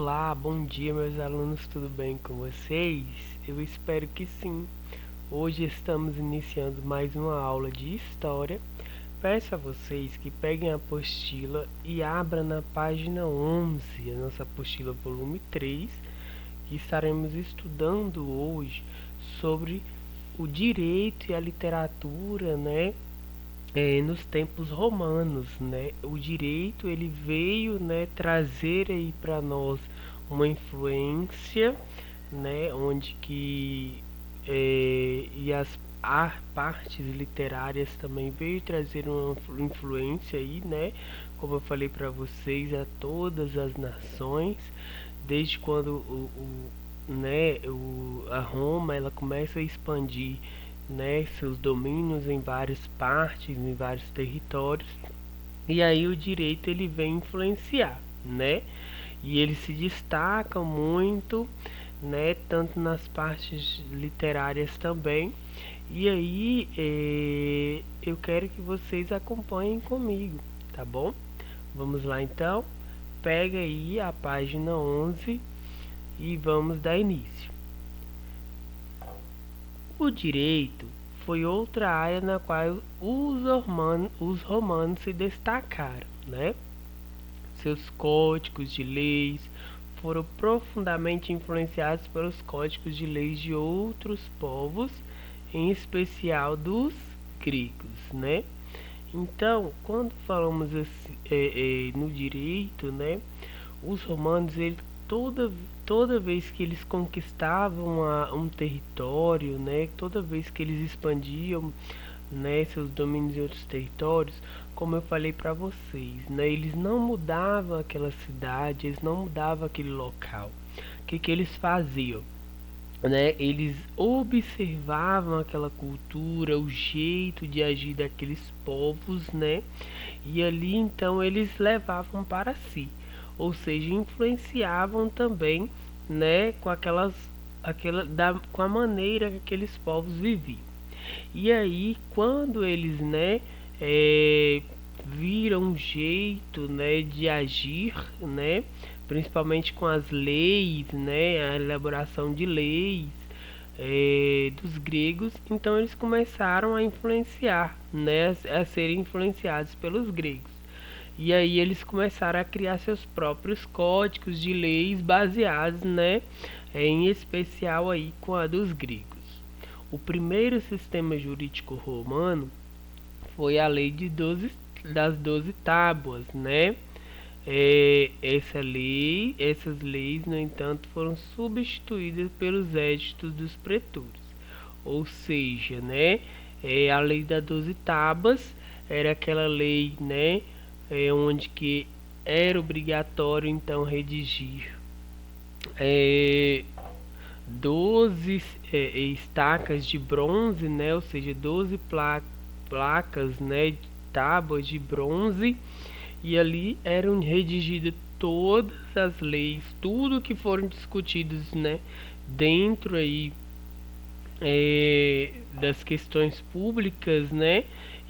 Olá, bom dia meus alunos, tudo bem com vocês? Eu espero que sim. Hoje estamos iniciando mais uma aula de História. Peço a vocês que peguem a apostila e abram na página 11, a nossa apostila volume 3, que estaremos estudando hoje sobre o direito e a literatura, nos tempos romanos, né? O direito ele veio, trazer aí para nós uma influência, onde que e as partes literárias também veio trazer uma influência aí, né? Como eu falei para vocês, a todas as nações, desde quando a Roma ela começa a expandir, seus domínios em várias partes, em vários territórios, e aí o direito ele vem influenciar, E ele se destaca muito, tanto nas partes literárias também. E aí eu quero que vocês acompanhem comigo, tá bom? Vamos lá então. Pega aí a página 11 e vamos dar início. O direito foi outra área na qual os romanos se destacaram, Seus códigos de leis foram profundamente influenciados pelos códigos de leis de outros povos, em especial dos gregos, Então, quando falamos assim, no direito, os romanos, toda vez que eles conquistavam um território, toda vez que eles expandiam, seus domínios em outros territórios, como eu falei para vocês, eles não mudavam aquela cidade, eles não mudavam aquele local. O que que eles faziam? Eles observavam aquela cultura, o jeito de agir daqueles povos, E ali então eles levavam para si, ou seja, influenciavam também, com a maneira que aqueles povos viviam. E aí, quando eles, viram um jeito, de agir, principalmente com as leis, a elaboração de leis dos gregos, então eles começaram a influenciar, a serem influenciados pelos gregos. E aí eles começaram a criar seus próprios códigos de leis baseados, em especial aí com a dos gregos. O primeiro sistema jurídico romano foi a lei das 12 tábuas, essas leis, no entanto, foram substituídas pelos éditos dos pretores. Ou seja, a lei das 12 tábuas era aquela lei, onde que era obrigatório então redigir 12 estacas de bronze, ou seja, 12 placas, tábuas de bronze, e ali eram redigidas todas as leis, tudo que foram discutidos, dentro aí das questões públicas,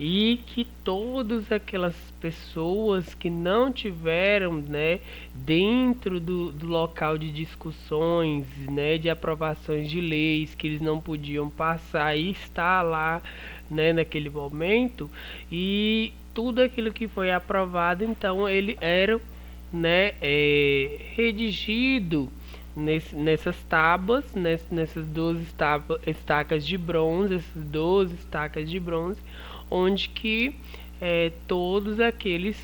e que todas aquelas pessoas que não tiveram, dentro do local de discussões, de aprovações de leis, que eles não podiam passar e estar lá, naquele momento, e tudo aquilo que foi aprovado, então ele era, redigido nessas tábuas, nessas 12 estacas de bronze, essas 12 estacas de bronze, onde que todos aqueles,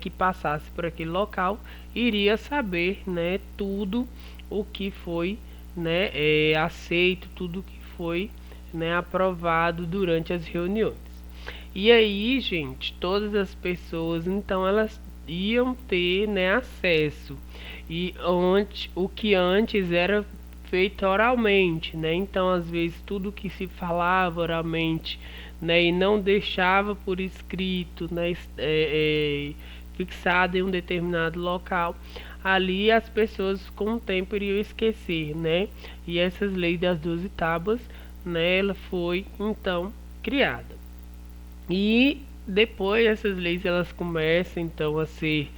que passassem por aquele local iria saber, tudo o que foi, aceito, tudo o que foi, aprovado durante as reuniões. E aí, gente, todas as pessoas, então, elas iam ter, acesso. E o que antes era feito oralmente, Então, às vezes, tudo que se falava oralmente, e não deixava por escrito, fixado em um determinado local, ali as pessoas com o tempo iriam esquecer, E essas leis das 12 tábuas, ela foi então criada. E depois essas leis elas começam então a ser,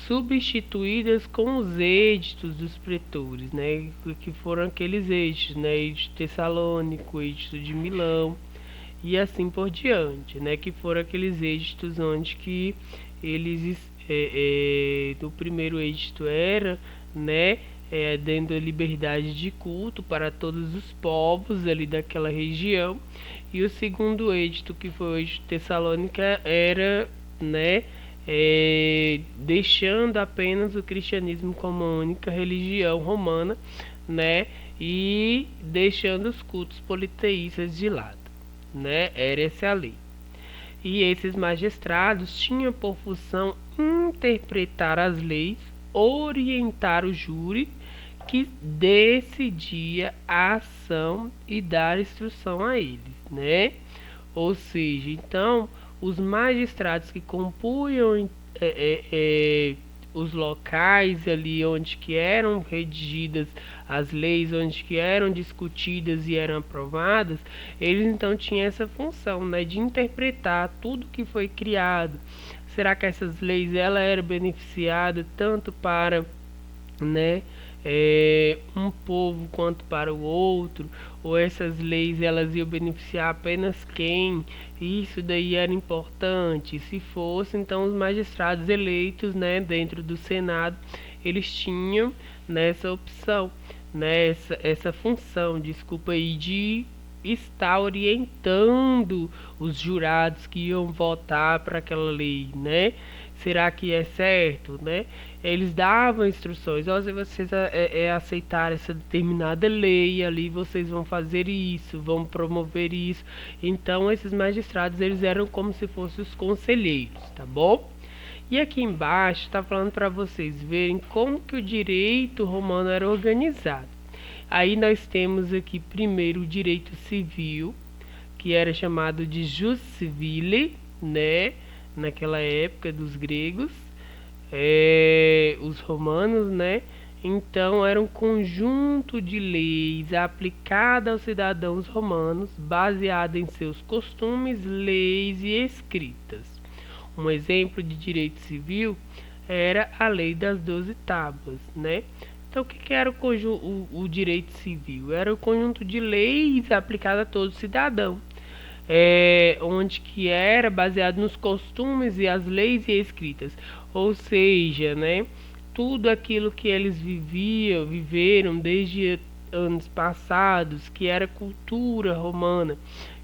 substituídas com os editos dos pretores, né, que foram aqueles editos, né, edito tessalônico, edito de Milão e assim por diante, né, que foram aqueles editos onde que eles o primeiro edito era, né, dando a liberdade de culto para todos os povos ali daquela região, e o segundo edito, que foi o edito Tessalônica, era, né, deixando apenas o cristianismo como a única religião romana, né, e deixando os cultos politeístas de lado, né, era essa a lei. E esses magistrados tinham por função interpretar as leis, orientar o júri que decidia a ação e dar instrução a eles, né? Ou seja, então, os magistrados que compunham os locais ali onde que eram redigidas as leis, onde que eram discutidas e eram aprovadas, eles então tinham essa função, né, de interpretar tudo que foi criado. Será que essas leis ela era beneficiada tanto para, né, um povo quanto para o outro, ou essas leis elas iam beneficiar apenas quem? Isso daí era importante. Se fosse, então os magistrados eleitos, né, dentro do Senado, eles tinham nessa opção, né, essa função, desculpa aí, de estar orientando os jurados que iam votar para aquela lei, né? Será que é certo, né? Eles davam instruções, ó, se vocês aceitarem essa determinada lei ali, vocês vão fazer isso, vão promover isso. Então esses magistrados, eles eram como se fossem os conselheiros, tá bom? E aqui embaixo está falando para vocês verem como que o direito romano era organizado. Aí nós temos aqui primeiro o direito civil, que era chamado de jus civile, né? Naquela época dos gregos, os romanos, né? Então era um conjunto de leis aplicada aos cidadãos romanos, baseada em seus costumes, leis e escritas. Um exemplo de direito civil era a lei das 12 tábuas, né? Então, o que era o direito civil? Era o conjunto de leis aplicado a todo cidadão, onde que era baseado nos costumes e as leis e escritas, ou seja, né, tudo aquilo que eles viveram desde anos passados, que era cultura romana,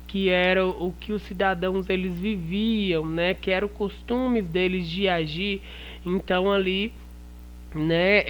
que era o que os cidadãos eles viviam, né, que eram costumes deles de agir. Então ali, né,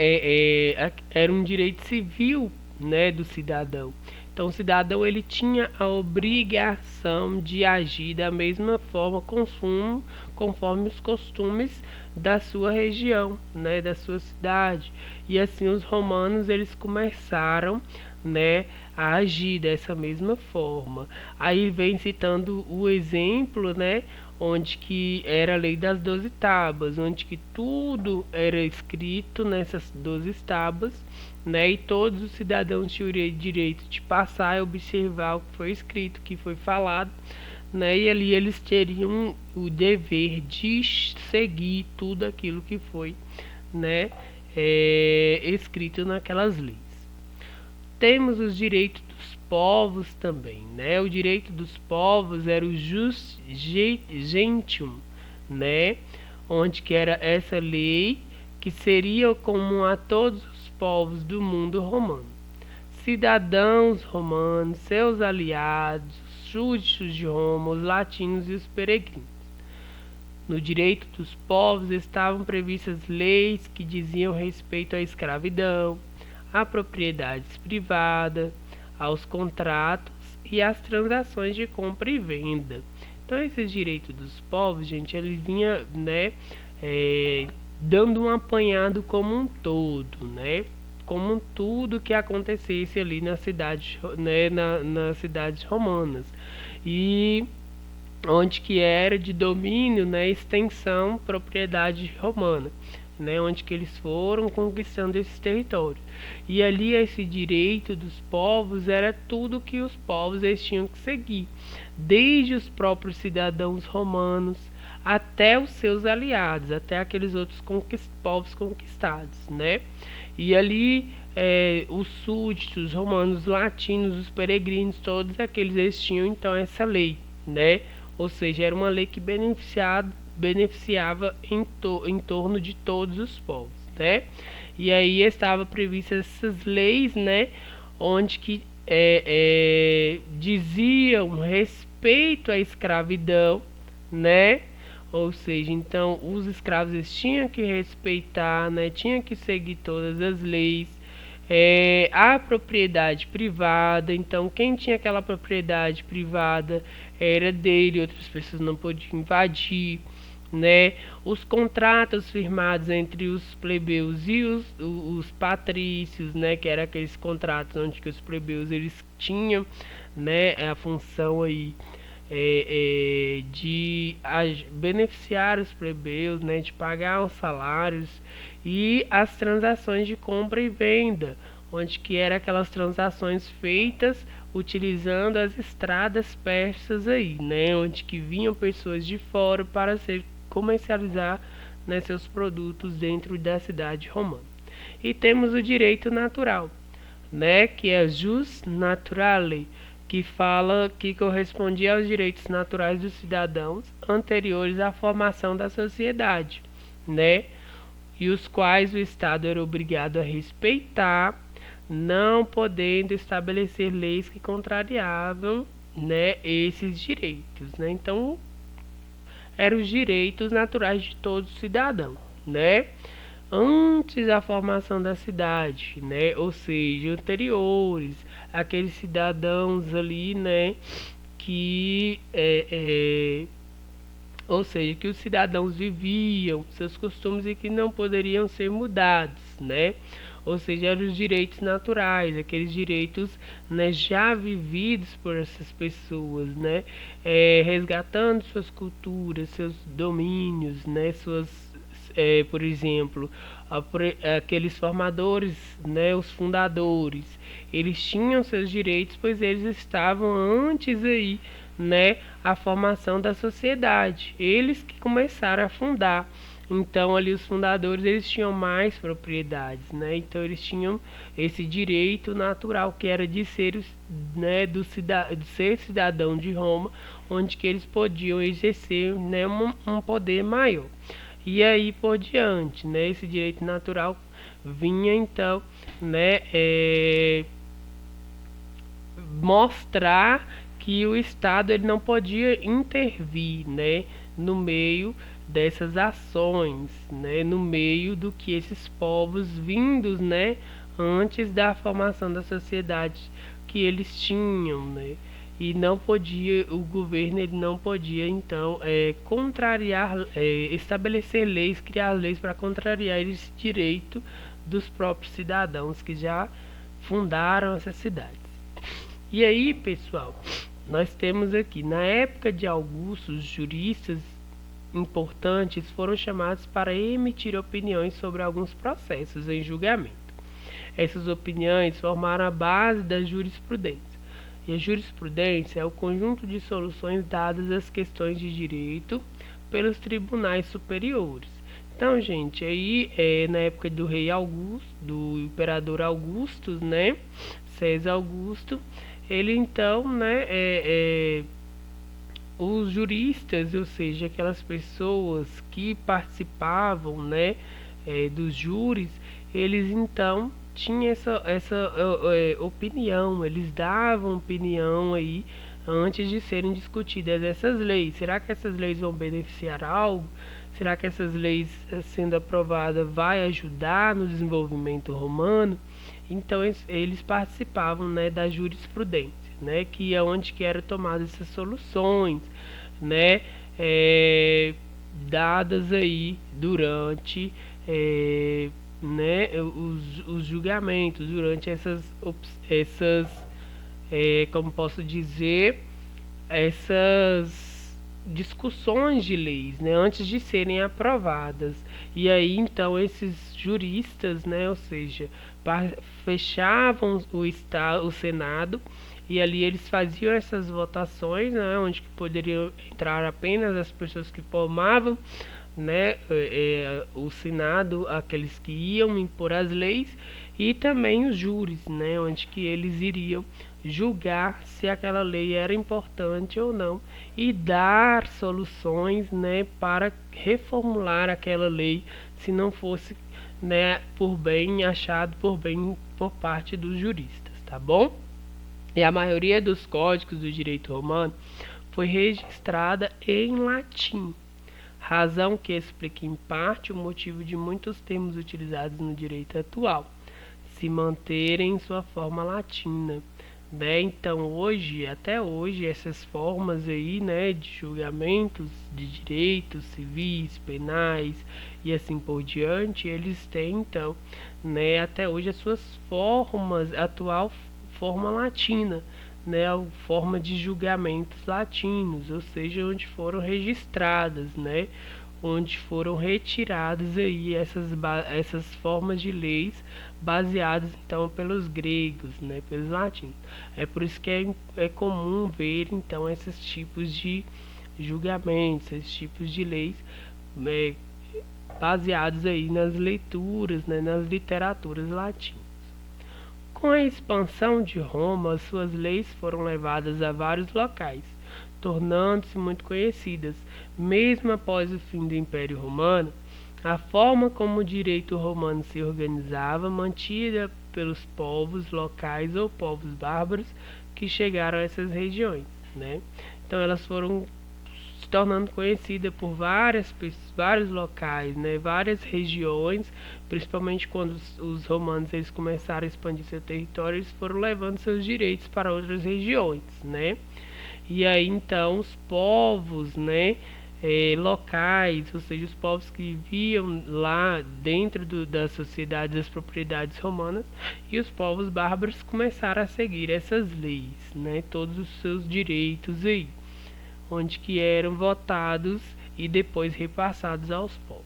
era um direito civil, né, do cidadão. Então o cidadão ele tinha a obrigação de agir da mesma forma, conforme os costumes da sua região, né, da sua cidade. E assim os romanos eles começaram, né, a agir dessa mesma forma. Aí vem citando o exemplo, né, onde que era a lei das 12 tábuas, onde que tudo era escrito nessas 12 tábuas, né, e todos os cidadãos tinham o direito de passar e observar o que foi escrito, o que foi falado, né, e ali eles teriam o dever de seguir tudo aquilo que foi, né, escrito naquelas leis. Temos os direitos dos povos também, né? O direito dos povos era o jus gentium, né? Onde que era essa lei que seria comum a todos os povos do mundo romano. Cidadãos romanos, seus aliados, os súditos de Roma, os latinos e os peregrinos. No direito dos povos estavam previstas leis que diziam respeito à escravidão, à propriedade privada, aos contratos e às transações de compra e venda. Então esses direitos dos povos, gente, ele vinha, né, dando um apanhado como um todo, né, como tudo que acontecesse ali na cidade, né, nas cidades romanas, e onde que era de domínio, né, extensão, propriedade romana, né, onde que eles foram conquistando esses territórios. E ali esse direito dos povos era tudo que os povos eles tinham que seguir, desde os próprios cidadãos romanos até os seus aliados, até aqueles outros povos conquistados, né? E ali os súditos, os romanos, os latinos, os peregrinos, todos aqueles eles tinham então essa lei, né? Ou seja, era uma lei que beneficiava em torno de todos os povos, né? E aí estava previstas essas leis, né? Onde que diziam respeito à escravidão, né? Ou seja, então os escravos eles tinham que respeitar, né? Tinham que seguir todas as leis. A propriedade privada, então quem tinha aquela propriedade privada era dele, outras pessoas não podiam invadir, né? Os contratos firmados entre os plebeus e os patrícios, né? Que eram aqueles contratos onde que os plebeus eles tinham, né? A função aí de beneficiar os plebeus, né? De pagar os salários e as transações de compra e venda, onde que eram aquelas transações feitas utilizando as estradas persas aí, né, onde que vinham pessoas de fora para comercializar, né, seus produtos dentro da cidade romana. E temos o direito natural, né, que é jus naturale, que correspondia aos direitos naturais dos cidadãos anteriores à formação da sociedade, né, e os quais o Estado era obrigado a respeitar, não podendo estabelecer leis que contrariavam, né, esses direitos, né? Então, eram os direitos naturais de todo cidadão, né? Antes da formação da cidade, né? Ou seja, anteriores, aqueles cidadãos ali, né? Que ou seja, que os cidadãos viviam, seus costumes e que não poderiam ser mudados, né? Ou seja, eram os direitos naturais, aqueles direitos, né, já vividos por essas pessoas, né? Resgatando suas culturas, seus domínios, né? Por exemplo, aqueles formadores, né? Os fundadores, eles tinham seus direitos, pois eles estavam antes aí, né, a formação da sociedade. Eles que começaram a fundar. Então ali os fundadores eles tinham mais propriedades, né? Então eles tinham esse direito natural que era de ser, né, de ser cidadão de Roma, onde que eles podiam exercer, né, um poder maior. E aí por diante, né? Esse direito natural vinha então, né, mostrar que o Estado ele não podia intervir, né, no meio dessas ações, né, no meio do que esses povos vindos, né, antes da formação da sociedade que eles tinham, né, e não podia, o governo ele não podia então contrariar, estabelecer leis, criar leis para contrariar esse direito dos próprios cidadãos que já fundaram essas cidades. E aí, pessoal, nós temos aqui, na época de Augusto, os juristas importantes foram chamados para emitir opiniões sobre alguns processos em julgamento. Essas opiniões formaram a base da jurisprudência. E a jurisprudência é o conjunto de soluções dadas às questões de direito pelos tribunais superiores. Então, gente, aí na época do rei Augusto, do imperador Augusto, né, César Augusto, ele então, né, os juristas, ou seja, aquelas pessoas que participavam, né, dos júris, eles então tinham essa opinião, eles davam opinião aí antes de serem discutidas essas leis. Será que essas leis vão beneficiar algo? Será que essas leis sendo aprovadas vai ajudar no desenvolvimento romano? Então eles participavam, né, da jurisprudência, né, que é onde que eram tomadas essas soluções, né, dadas aí durante né, os julgamentos, durante essas como posso dizer, essas discussões de leis, né, antes de serem aprovadas. E aí então esses juristas, né, ou seja, fechavam o Senado e ali eles faziam essas votações, né, onde que poderiam entrar apenas as pessoas que formavam, né, o Senado, aqueles que iam impor as leis, e também os júris, né, onde que eles iriam julgar se aquela lei era importante ou não e dar soluções, né, para reformular aquela lei se não fosse, né, por bem achado por bem por parte dos juristas, tá bom? E a maioria dos códigos do direito romano foi registrada em latim, razão que explica em parte o motivo de muitos termos utilizados no direito atual se manterem em sua forma latina, né? Então hoje, até hoje, essas formas aí, né, de julgamentos de direitos civis, penais e assim por diante, eles têm então, né, até hoje as suas formas, atual forma latina, né, a forma de julgamentos latinos, ou seja, onde foram registradas, né, onde foram retiradas aí essas formas de leis baseadas então pelos gregos, né, pelos latinos. É por isso que é comum ver então esses tipos de julgamentos, esses tipos de leis, né, baseados aí nas leituras, né, nas literaturas latinas. Com a expansão de Roma, suas leis foram levadas a vários locais, tornando-se muito conhecidas. Mesmo após o fim do Império Romano, a forma como o direito romano se organizava mantida pelos povos locais ou povos bárbaros que chegaram a essas regiões, né? Então elas foram se tornando conhecida por vários locais, né, várias regiões, principalmente quando os romanos eles começaram a expandir seu território, eles foram levando seus direitos para outras regiões, né? E aí então os povos, né, locais, ou seja, os povos que viviam lá dentro das sociedades, das propriedades romanas, e os povos bárbaros começaram a seguir essas leis, né, todos os seus direitos aí, onde que eram votados e depois repassados aos povos.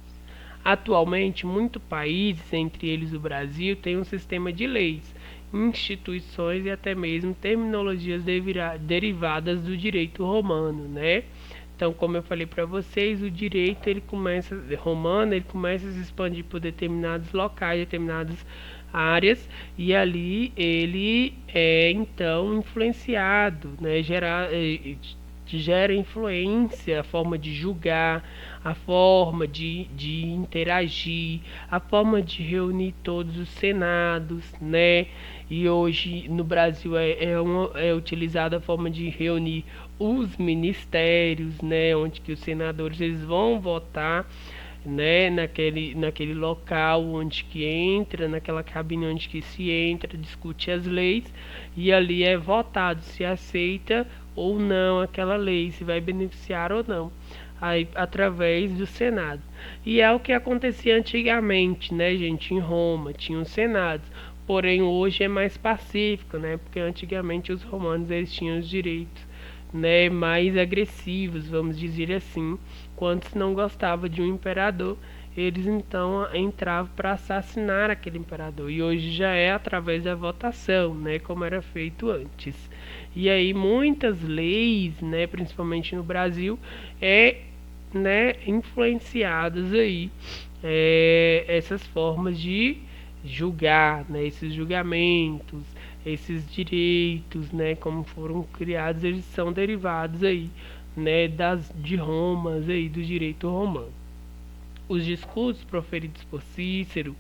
Atualmente, muitos países, entre eles o Brasil, têm um sistema de leis, instituições e até mesmo terminologias derivadas do direito romano, né? Então, como eu falei para vocês, o direito romano, ele começa a se expandir por determinados locais, determinadas áreas, e ali ele é então influenciado, né? Gera influência, a forma de julgar, a forma de interagir, a forma de reunir todos os senados, né? E hoje no Brasil é utilizada a forma de reunir os ministérios, né? Onde que os senadores eles vão votar, né, naquele local onde que entra, naquela cabine onde que se entra, discute as leis e ali é votado se aceita ou não aquela lei, se vai beneficiar ou não, aí, através do Senado. E é o que acontecia antigamente, né, gente, em Roma, tinha os senados, porém hoje é mais pacífico, né, porque antigamente os romanos eles tinham os direitos, né, mais agressivos, vamos dizer assim, quando se não gostava de um imperador, eles então entravam para assassinar aquele imperador. E hoje já é através da votação, né, como era feito antes. E aí muitas leis, né, principalmente no Brasil, né, influenciadas aí essas formas de julgar, né, esses julgamentos, esses direitos, né, como foram criados, eles são derivados aí, né, de Roma, aí do direito romano. Os discursos proferidos por Cícero,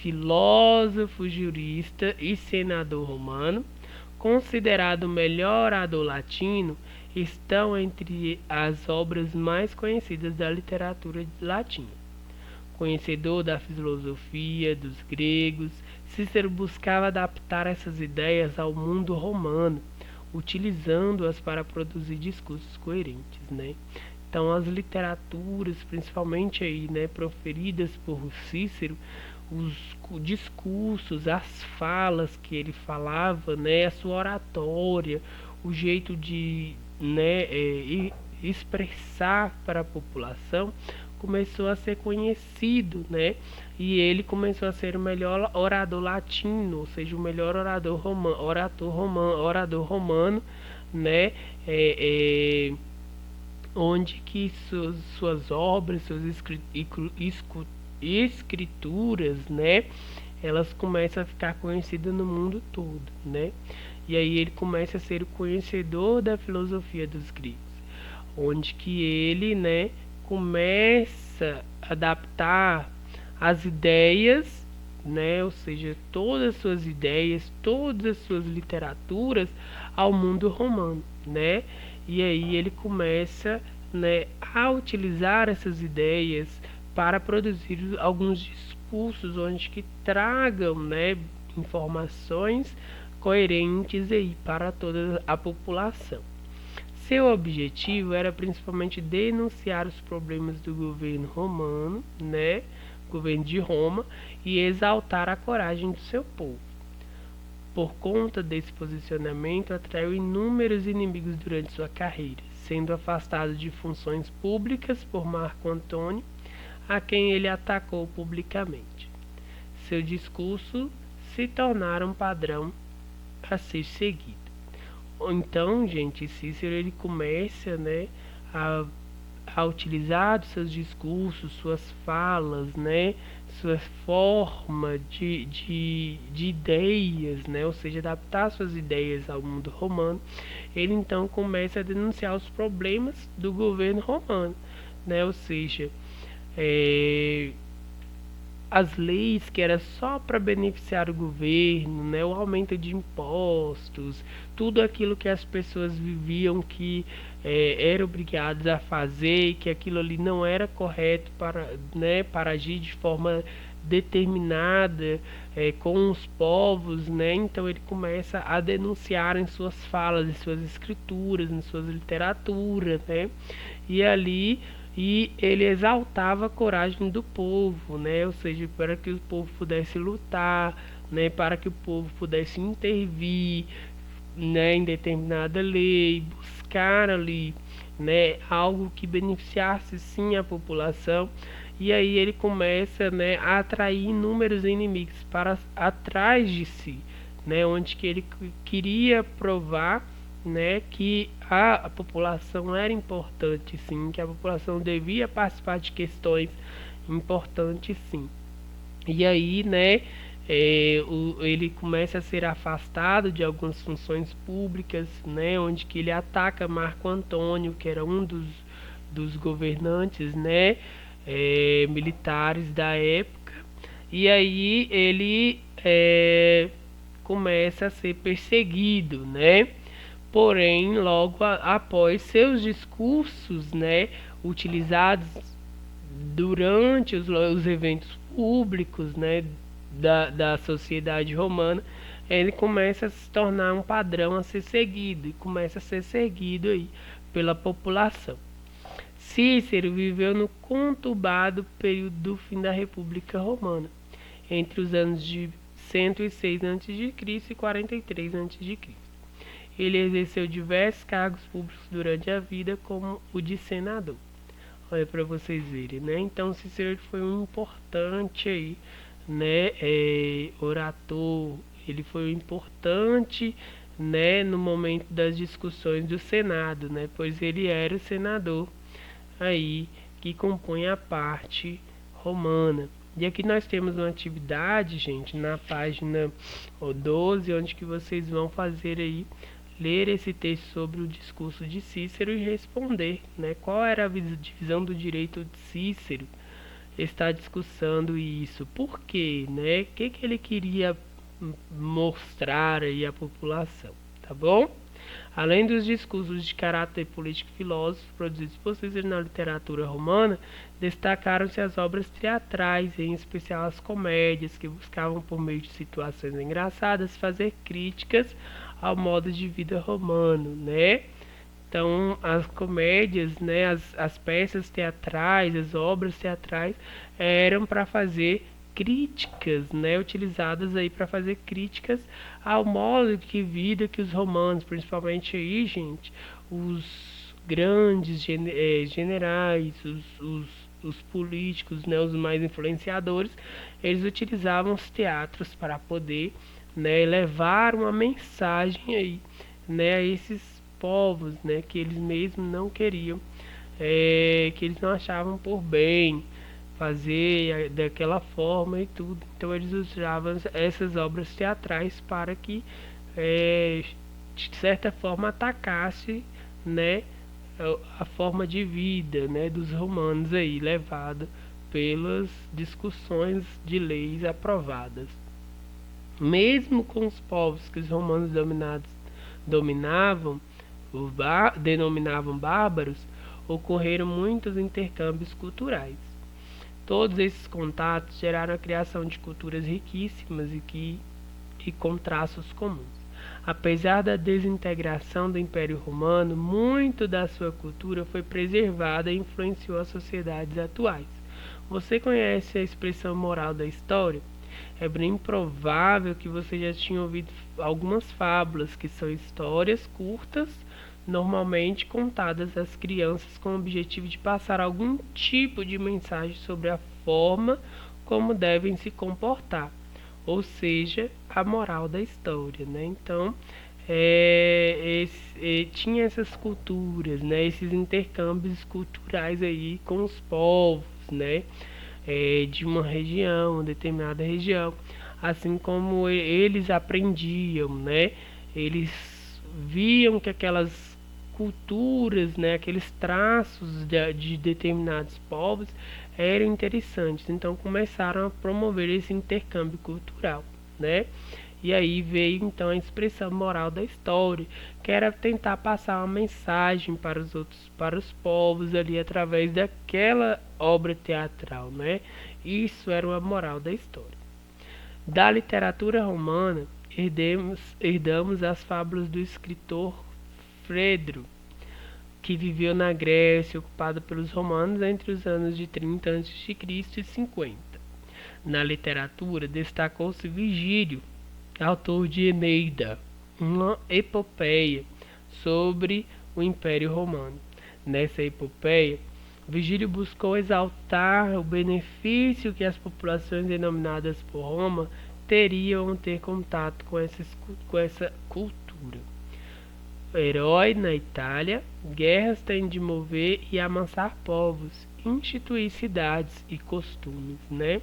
filósofo, jurista e senador romano, considerado o melhor orador latino, estão entre as obras mais conhecidas da literatura latina. Conhecedor da filosofia dos gregos, Cícero buscava adaptar essas ideias ao mundo romano, utilizando-as para produzir discursos coerentes, né? Então as literaturas, principalmente aí, né, proferidas por Cícero, os discursos, as falas que ele falava, né, a sua oratória, o jeito de, né, expressar para a população começou a ser conhecido, né? E ele começou a ser o melhor orador latino, ou seja, o melhor orador romano, né? Onde que suas obras, suas escrituras, né? Elas começam a ficar conhecidas no mundo todo, né? E aí ele começa a ser o conhecedor da filosofia dos gregos, onde que ele, né, começa a adaptar as ideias, né, ou seja, todas as suas ideias, todas as suas literaturas ao mundo romano, né? E aí ele começa, né, a utilizar essas ideias para produzir alguns discursos onde que tragam, né, informações coerentes aí para toda a população. Seu objetivo era principalmente denunciar os problemas do governo romano, né, governo de Roma, e exaltar a coragem do seu povo. Por conta desse posicionamento, atraiu inúmeros inimigos durante sua carreira, sendo afastado de funções públicas por Marco Antônio, a quem ele atacou publicamente. Seu discurso se tornara um padrão a ser seguido. Então, gente, Cícero ele começa, né, a utilizar seus discursos, suas falas, né, sua forma de ideias, né, ou seja, adaptar suas ideias ao mundo romano. Ele então começa a denunciar os problemas do governo romano, né, ou seja, as leis que era só para beneficiar o governo, né, o aumento de impostos, tudo aquilo que as pessoas viviam que eram obrigadas a fazer e que aquilo ali não era correto para, né, para agir de forma determinada com os povos, né? Então ele começa a denunciar em suas falas, em suas escrituras, em suas literaturas, né? E ele exaltava a coragem do povo, né? Ou seja, para que o povo pudesse lutar, né? Para que o povo pudesse intervir, né? Em determinada lei, buscar ali, né? Algo que beneficiasse sim a população. E aí ele começa, né? A atrair inúmeros inimigos para atrás de si, né? Onde que ele queria provar, né, que a população era importante sim, que a população devia participar de questões importantes sim. E aí, né, ele começa a ser afastado de algumas funções públicas, né, onde que ele ataca Marco Antônio, que era um dos governantes, né, militares da época. E aí ele começa a ser perseguido, né? Porém, logo após seus discursos, né, utilizados durante os eventos públicos, né, da sociedade romana, ele começa a se tornar um padrão a ser seguido e começa a ser seguido aí pela população. Cícero viveu no conturbado período do fim da República Romana, entre os anos de 106 a.C. e 43 a.C. Ele exerceu diversos cargos públicos durante a vida, como o de senador. Olha para vocês verem, né? Então Cícero foi um importante aí, né, orator. Ele foi importante, né, no momento das discussões do Senado, né? Pois ele era o senador aí que compõe a parte romana. E aqui nós temos uma atividade, gente, na página 12, onde que vocês vão fazer aí ler esse texto sobre o discurso de Cícero e responder, né, qual era a divisão do direito de Cícero. Está discussando isso, por quê, né? O que ele queria mostrar aí à população, tá bom? Além dos discursos de caráter político e filosófico produzidos por Cícero na literatura romana, destacaram-se as obras teatrais, em especial as comédias, que buscavam, por meio de situações engraçadas, fazer críticas ao modo de vida romano, né? Então, as comédias, né, as peças teatrais, as obras teatrais eram para fazer críticas, né, utilizadas aí para fazer críticas ao modo de vida que os romanos, principalmente aí, gente, os grandes generais, os os políticos, né, os mais influenciadores, eles utilizavam os teatros para poder, né, levar uma mensagem aí, né, a esses povos, né, que eles mesmos não queriam, que eles não achavam por bem fazer daquela forma e tudo. Então eles usavam essas obras teatrais para que, de certa forma, atacasse, né, a forma de vida, né, dos romanos aí, levada pelas discussões de leis aprovadas. Mesmo com os povos que os romanos dominavam, denominavam bárbaros, ocorreram muitos intercâmbios culturais. Todos esses contatos geraram a criação de culturas riquíssimas e com traços comuns. Apesar da desintegração do Império Romano, muito da sua cultura foi preservada e influenciou as sociedades atuais. Você conhece a expressão moral da história? É bem provável que você já tinha ouvido algumas fábulas, que são histórias curtas, normalmente contadas às crianças com o objetivo de passar algum tipo de mensagem sobre a forma como devem se comportar, ou seja, a moral da história, né? Então, tinha essas culturas, né? Esses intercâmbios culturais aí com os povos, né? De uma região, determinada região, assim como eles aprendiam, né? Eles viam que aquelas culturas, né? Aqueles traços de determinados povos eram interessantes, então começaram a promover esse intercâmbio cultural, né? E aí veio então a expressão moral da história, que era tentar passar uma mensagem para os outros, para os povos ali através daquela obra teatral, né? Isso era uma moral da história. Da literatura romana, herdamos as fábulas do escritor Fedro, que viveu na Grécia, ocupada pelos romanos entre os anos de 30 a.C. e 50. Na literatura, destacou-se Virgílio, autor de Eneida, uma epopeia sobre o Império Romano. Nessa epopeia, Virgílio buscou exaltar o benefício que as populações denominadas por Roma teriam ao ter contato com essa cultura. Herói na Itália, guerras têm de mover e amansar povos, instituir cidades e costumes, né?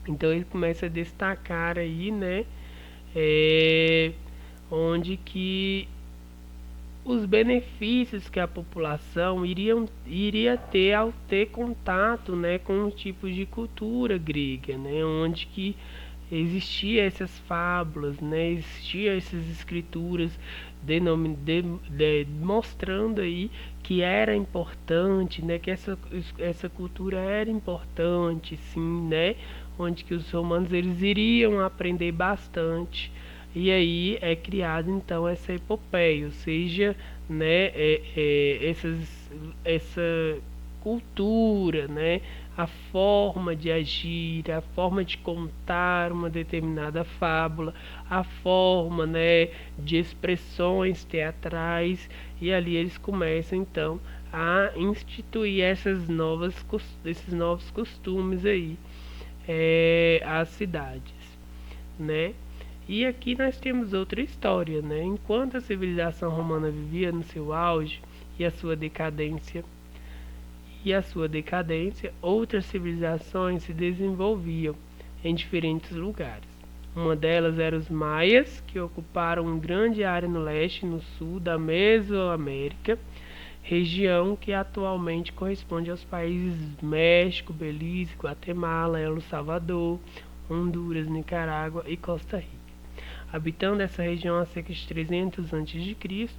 Então ele começa a destacar aí, né, onde que os benefícios que a população iria ter ao ter contato, né, com tipos de cultura grega, né, onde que existia essas fábulas, né, existia essas escrituras mostrando aí que era importante, né, que essa cultura era importante, sim, né, onde que os romanos eles iriam aprender bastante. E aí é criada então essa epopeia, ou seja, né, essa cultura, né, a forma de agir, a forma de contar uma determinada fábula, a forma, né, de expressões teatrais, e ali eles começam então a instituir esses novos costumes aí, às cidades, né? E aqui nós temos outra história, né? Enquanto a civilização romana vivia no seu auge e a sua decadência, outras civilizações se desenvolviam em diferentes lugares. Uma delas era os maias, que ocuparam uma grande área no leste e no sul da Mesoamérica, região que atualmente corresponde aos países México, Belize, Guatemala, El Salvador, Honduras, Nicarágua e Costa Rica. Habitando essa região há cerca de 300 a.C.,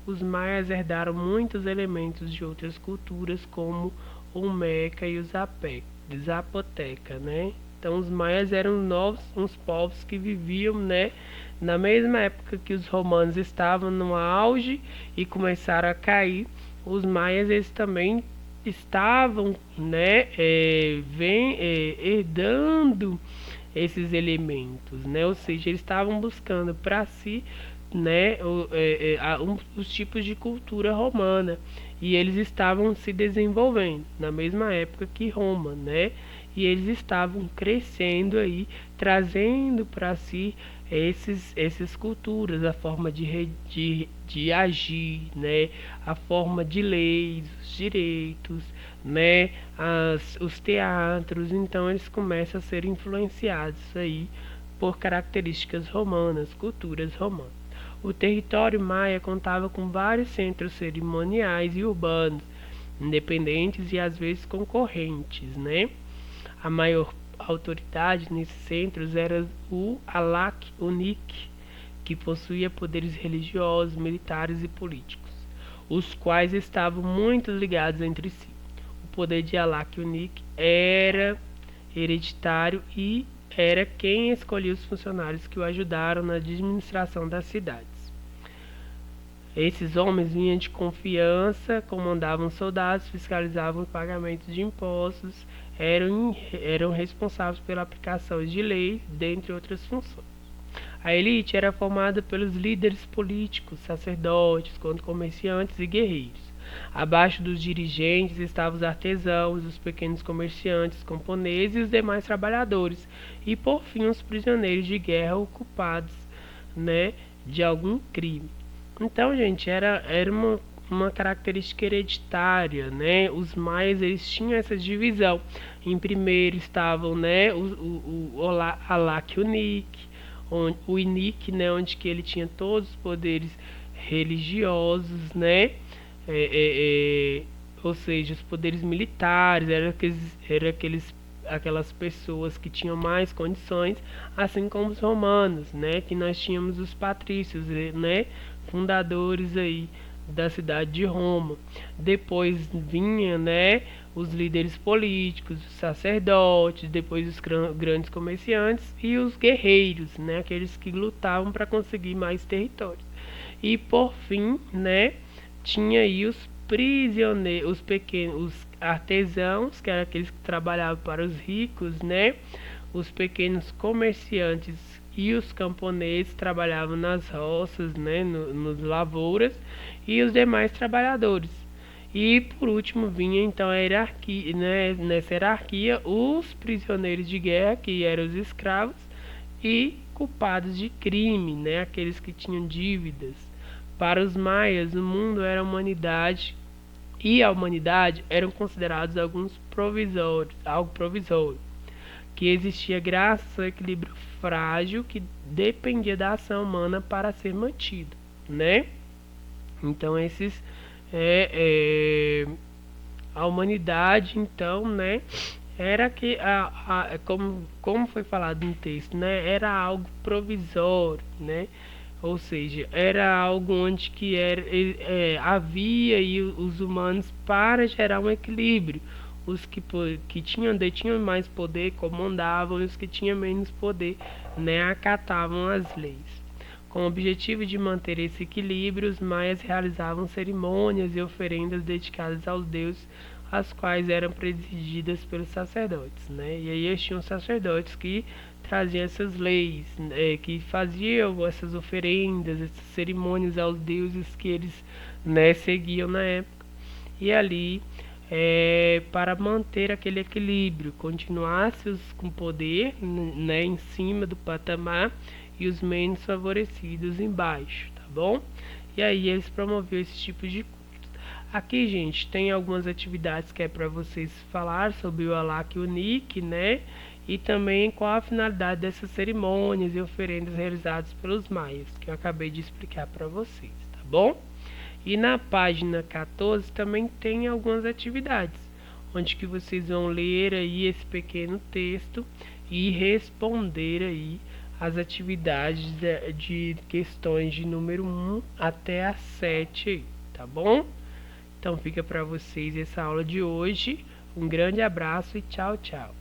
os maias herdaram muitos elementos de outras culturas, como o Meca e o Zapoteca, né? Então, os maias eram uns povos que viviam, né, na mesma época que os romanos estavam no auge e começaram a cair. Os maias eles também estavam, né, herdando esses elementos, né? Ou seja, eles estavam buscando para si, né, os tipos de cultura romana. e eles estavam se desenvolvendo na mesma época que Roma, né? E eles estavam crescendo aí, trazendo para si essas culturas, a forma de agir, né? A forma de leis, os direitos, né? Os teatros. Então eles começam a ser influenciados aí por características romanas, culturas romanas. O território maia contava com vários centros cerimoniais e urbanos, independentes e às vezes concorrentes, né? A maior autoridade nesses centros era o Alak Unik, que possuía poderes religiosos, militares e políticos, os quais estavam muito ligados entre si. O poder de Alak Unik era hereditário e era quem escolhia os funcionários que o ajudaram na administração das cidades. Esses homens vinham de confiança, comandavam soldados, fiscalizavam o pagamento de impostos, eram responsáveis pela aplicação de leis, dentre outras funções. A elite era formada pelos líderes políticos, sacerdotes, comerciantes e guerreiros. Abaixo dos dirigentes estavam os artesãos, os pequenos comerciantes, camponeses e os demais trabalhadores, e por fim os prisioneiros de guerra culpados, né, de algum crime. Então, gente, era uma característica hereditária, né? Os maias, eles tinham essa divisão. Em primeiro estavam, né, o Alak Unik, o Inik, né, onde que ele tinha todos os poderes religiosos, né? Ou seja, os poderes militares, aquelas pessoas que tinham mais condições, assim como os romanos, né, que nós tínhamos os patrícios, né, fundadores aí da cidade de Roma. Depois vinha, né, os líderes políticos, os sacerdotes, depois os grandes comerciantes e os guerreiros, né, aqueles que lutavam para conseguir mais territórios. E por fim, né, tinha aí os prisioneiros, os pequenos, os artesãos, que eram aqueles que trabalhavam para os ricos, né? Os pequenos comerciantes e os camponeses trabalhavam nas roças, né? Nas lavouras, e os demais trabalhadores. E por último vinha então a hierarquia, né? Nessa hierarquia, os prisioneiros de guerra, que eram os escravos, e culpados de crime, né? Aqueles que tinham dívidas. Para os maias, o mundo era a humanidade e a humanidade eram considerados algo provisório, que existia graças ao equilíbrio frágil que dependia da ação humana para ser mantido, né? Então a humanidade, então, né, era que como foi falado no texto, né, era algo provisório, né? Ou seja, era algo onde que havia aí os humanos para gerar um equilíbrio. Os que detinham mais poder comandavam, e os que tinham menos poder, né, acatavam as leis. Com o objetivo de manter esse equilíbrio, os maias realizavam cerimônias e oferendas dedicadas aos deuses, as quais eram presididas pelos sacerdotes, né? E aí eles tinham sacerdotes que traziam essas leis, que faziam essas oferendas, essas cerimônias aos deuses que eles, né, seguiam na época. E ali, para manter aquele equilíbrio, continuasse com poder, né, em cima do patamar e os menos favorecidos embaixo, tá bom? E aí eles promoviam esse tipo de culto. Aqui, gente, tem algumas atividades que é para vocês falar sobre o Alak Unik, né? E também qual a finalidade dessas cerimônias e oferendas realizadas pelos maias, que eu acabei de explicar para vocês, tá bom? E na página 14 também tem algumas atividades, onde que vocês vão ler aí esse pequeno texto e responder aí as atividades de questões de número 1 até a 7 aí, tá bom? Então fica para vocês essa aula de hoje. Um grande abraço e tchau, tchau.